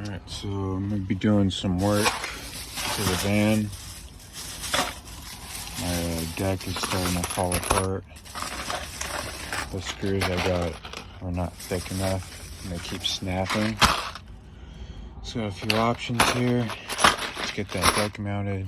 Alright, so I'm going to be doing some work to the van. My deck is starting to fall apart. The screws I got are not thick enough and they keep snapping. So a few options here. Let's get that deck mounted.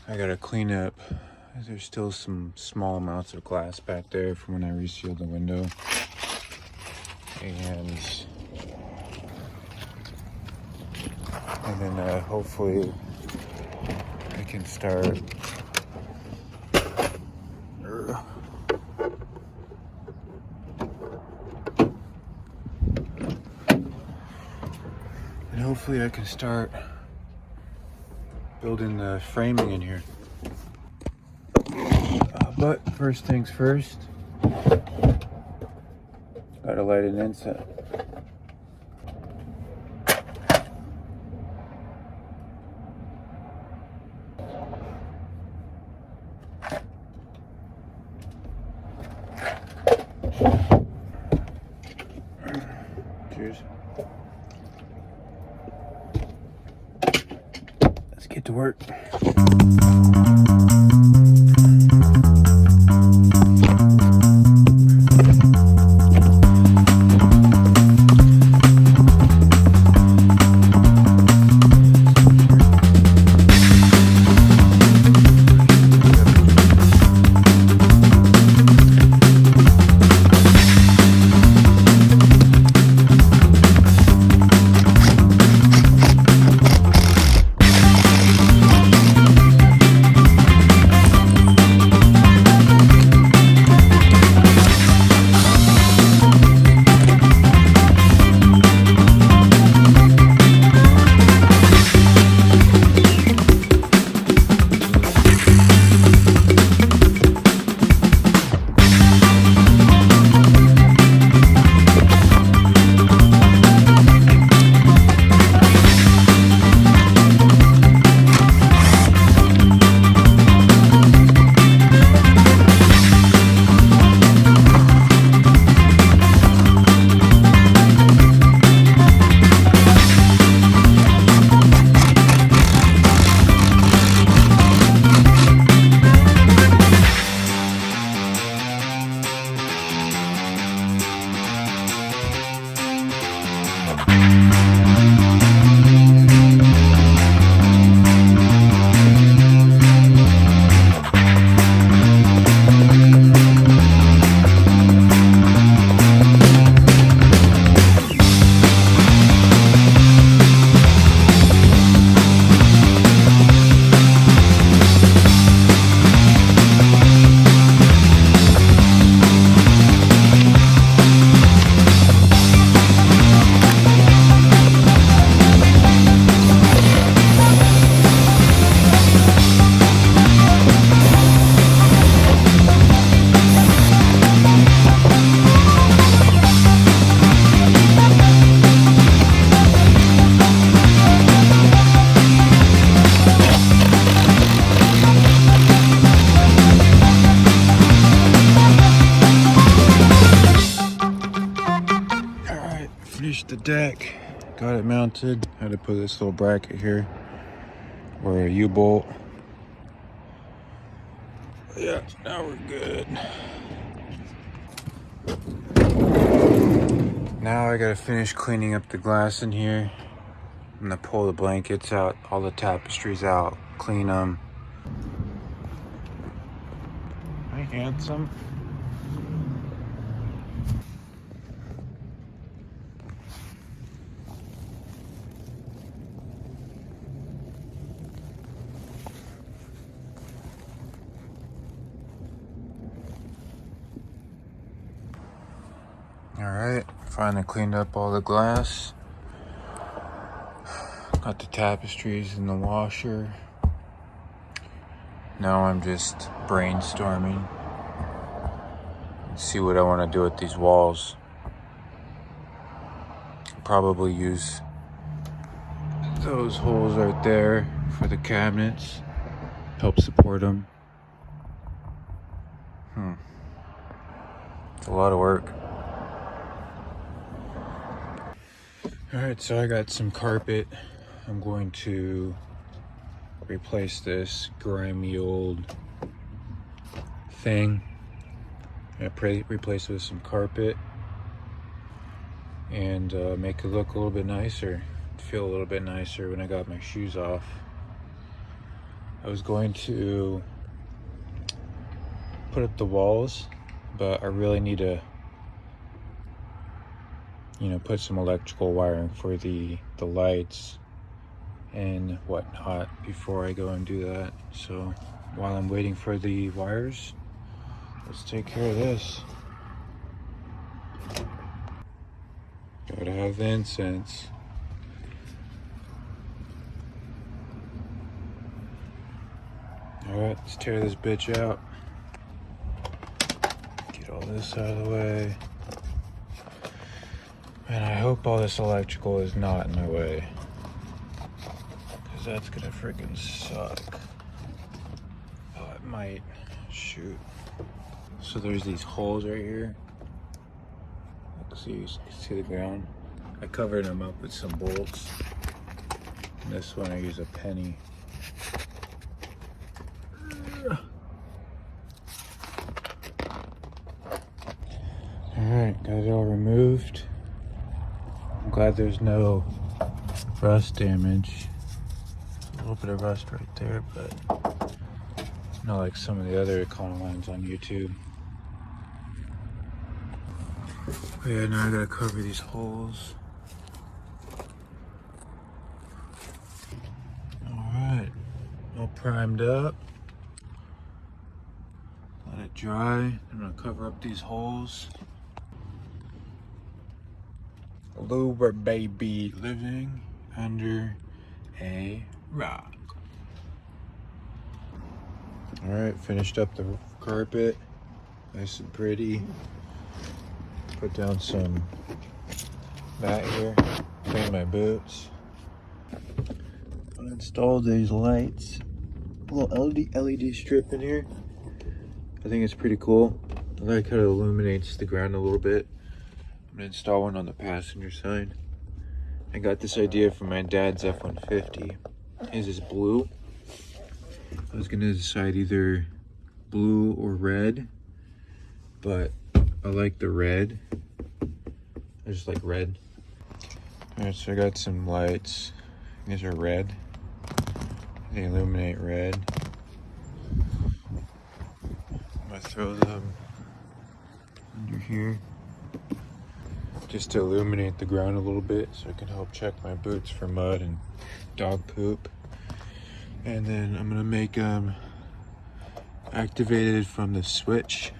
I gotta clean up. There's still some small amounts of glass back there from when I resealed the window. And then hopefully I can start building the framing in here. But first things first, gotta light an inset. Cheers. Let's get to work. Finished the deck, got it mounted. Had to put this little bracket here or a U-bolt. Yeah, now we're good. Now I gotta finish cleaning up the glass in here. I'm gonna pull the blankets out, all the tapestries out, clean them. Hi, handsome. Alright, finally cleaned up all the glass. Got the tapestries in the washer. Now I'm just brainstorming. See what I want to do with these walls. Probably use those holes right there for the cabinets. Help support them. It's a lot of work. Alright, so I got some carpet. I'm going to replace this grimy old thing. Replace it with some carpet and make it look a little bit nicer, feel a little bit nicer when I got my shoes off. I was going to put up the walls, but I really need to put some electrical wiring for the lights and whatnot before I go and do that. So while I'm waiting for the wires, let's take care of this. Gotta have the incense. Alright, let's tear this bitch out. Get all this out of the way. And I hope all this electrical is not in my way, because that's gonna freaking suck. Oh, it might. Shoot. So there's these holes right here. You see the ground? I covered them up with some bolts. And this one I use a penny. Alright, got it all removed. I'm glad there's no rust damage. A little bit of rust right there, but not like some of the other Econolines on YouTube. But yeah, now I gotta cover these holes. Alright, all primed up. Let it dry. I'm gonna cover up these holes. Lure baby, living under a rock. Alright, finished up the carpet. Nice and pretty. Put down some mat here. Clean my boots. I installed these lights. A little LED strip in here. I think it's pretty cool. I like how it illuminates the ground a little bit. I'm gonna install one on the passenger side. I got this idea from my dad's F-150. His is blue. I was gonna decide either blue or red, but I like the red. I just like red. Alright, so I got some lights. These are red. They illuminate red. I'm gonna throw them under here just to illuminate the ground a little bit so I can help check my boots for mud and dog poop. And then I'm gonna make them activated from the switch.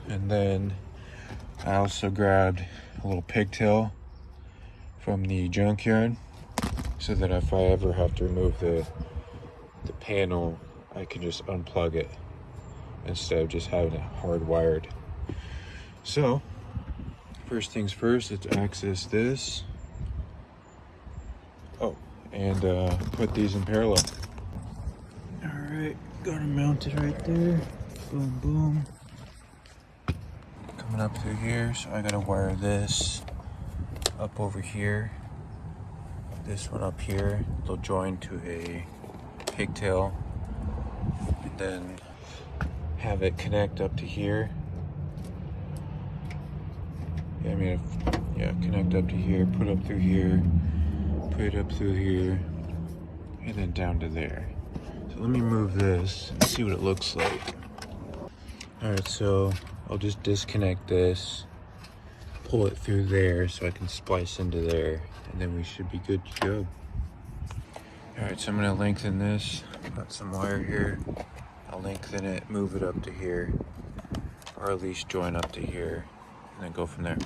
And then I also grabbed a little pigtail from the junkyard so that if I ever have to remove the panel, I can just unplug it instead of just having it hardwired. So first things first, let's access this. Oh, and put these in parallel. Alright, got them mounted right there. Boom, boom. Coming up through here, so I gotta wire this up over here. This one up here, they'll join to a pigtail. And then have it connect up to here. Connect up to here, put up through here, put it up through here, and then down to there. So let me move this and see what it looks like. Alright, so I'll just disconnect this, pull it through there so I can splice into there, and then we should be good to go. Alright, so I'm gonna lengthen this. Got some wire here. I'll lengthen it, move it up to here, or at least join up to here, and then go from there.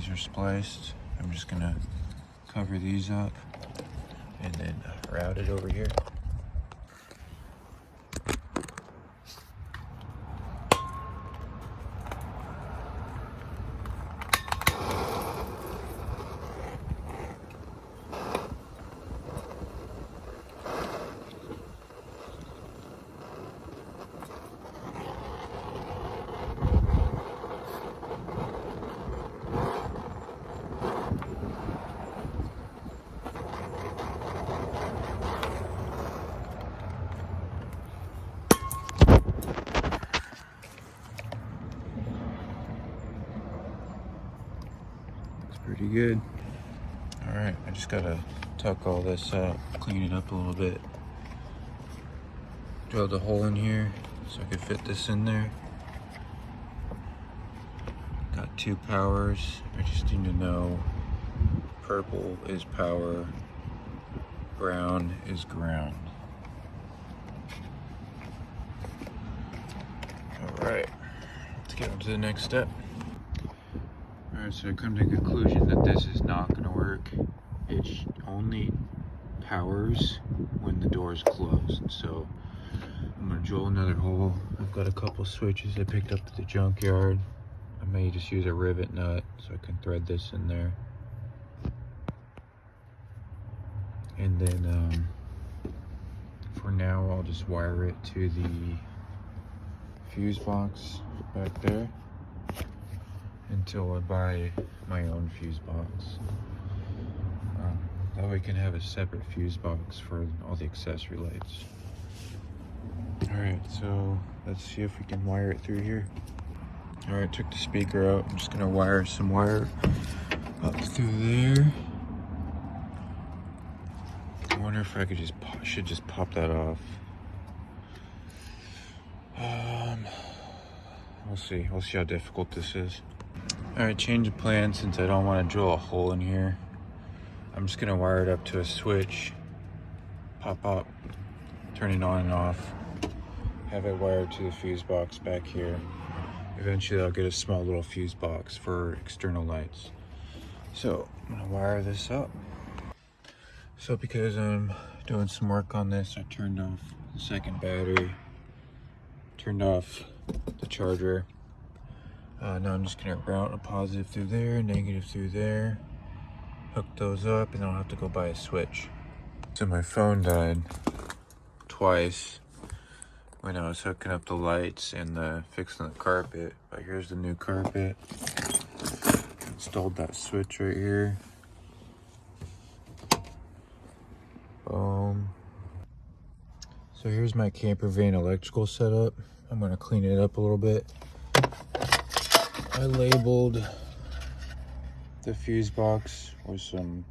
these are spliced. I'm just gonna cover these up and then route it over here. Pretty good. All right, I just gotta tuck all this out, clean it up a little bit. Drilled a hole in here so I could fit this in there. Got 2 powers. I just need to know purple is power, brown is ground. All right, let's get on to the next step. Alright, so I come to the conclusion that this is not going to work. It only powers when the door is closed. So I'm going to drill another hole. I've got a couple switches I picked up at the junkyard. I may just use a rivet nut so I can thread this in there. And then for now I'll just wire it to the fuse box back there until I buy my own fuse box. That way I can have a separate fuse box for all the accessory lights. Alright, so let's see if we can wire it through here. Alright, took the speaker out. I'm just gonna wire some wire up through there. I wonder if I could should just pop that off. We'll see. We'll see how difficult this is. Alright, change of plan since I don't want to drill a hole in here. I'm just gonna wire it up to a switch, pop up, turn it on and off, have it wired to the fuse box back here. Eventually I'll get a small little fuse box for external lights. So I'm gonna wire this up. So because I'm doing some work on this, I turned off the second battery, turned off the charger. Now I'm just gonna route a positive through there, negative through there, hook those up, and then I'll have to go buy a switch. So my phone died twice when I was hooking up the lights and fixing the carpet. But here's the new carpet. Installed that switch right here. Boom. So here's my camper van electrical setup. I'm gonna clean it up a little bit. I labeled the fuse box with some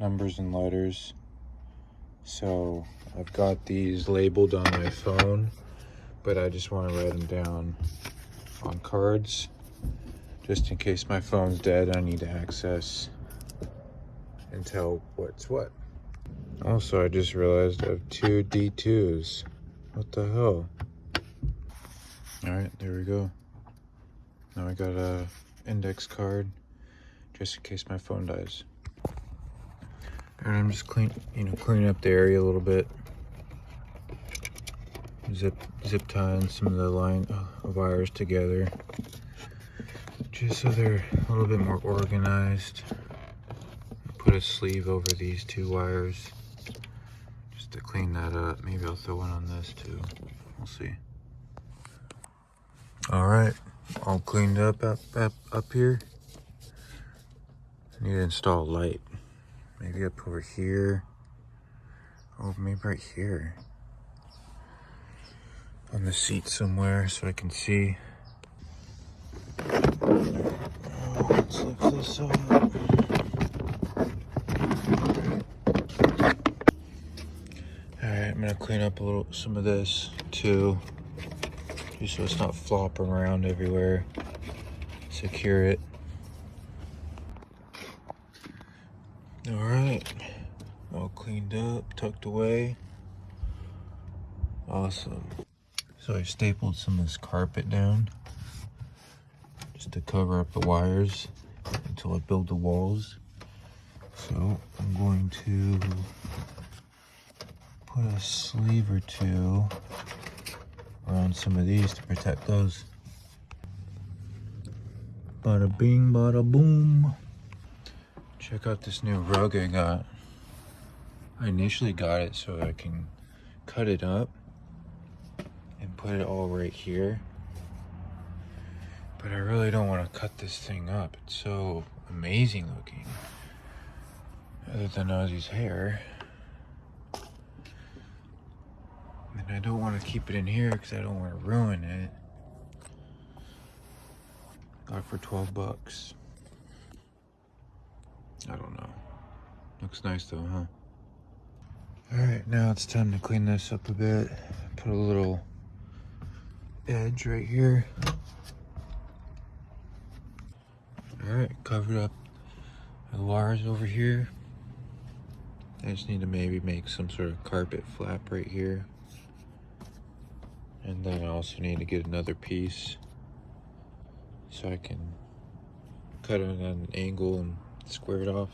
numbers and letters. So I've got these labeled on my phone, but I just want to write them down on cards just in case my phone's dead. I need to access and tell what's what. Also, I just realized I have 2 D2s. What the hell? Alright, there we go. Now I got a index card just in case my phone dies. And I'm just cleaning up the area a little bit. Zip tying some of the wires together, just so they're a little bit more organized. Put a sleeve over these 2 wires just to clean that up. Maybe I'll throw one on this too. We'll see. All right, all cleaned up here. I need to install a light. Maybe up over here. Oh, maybe right here. On the seat somewhere so I can see. Oh, let's lift this up. Alright, I'm gonna clean up some of this too. Just so it's not flopping around everywhere. Secure it. Alright, all cleaned up, tucked away. Awesome. So I stapled some of this carpet down just to cover up the wires. until I build the walls. So I'm going to put a sleeve or two around some of these to protect those. Bada bing, bada boom. Check out this new rug I got. I initially got it so I can cut it up and put it all right here. But I really don't want to cut this thing up. It's so amazing looking. Other than Ozzy's hair. And I don't want to keep it in here because I don't want to ruin it. Got it for 12 bucks. I don't know. Looks nice though, huh? Alright, now it's time to clean this up a bit. Put a little edge right here. Alright, covered up the wires over here. I just need to maybe make some sort of carpet flap right here. And then I also need to get another piece so I can cut it at an angle and square it off.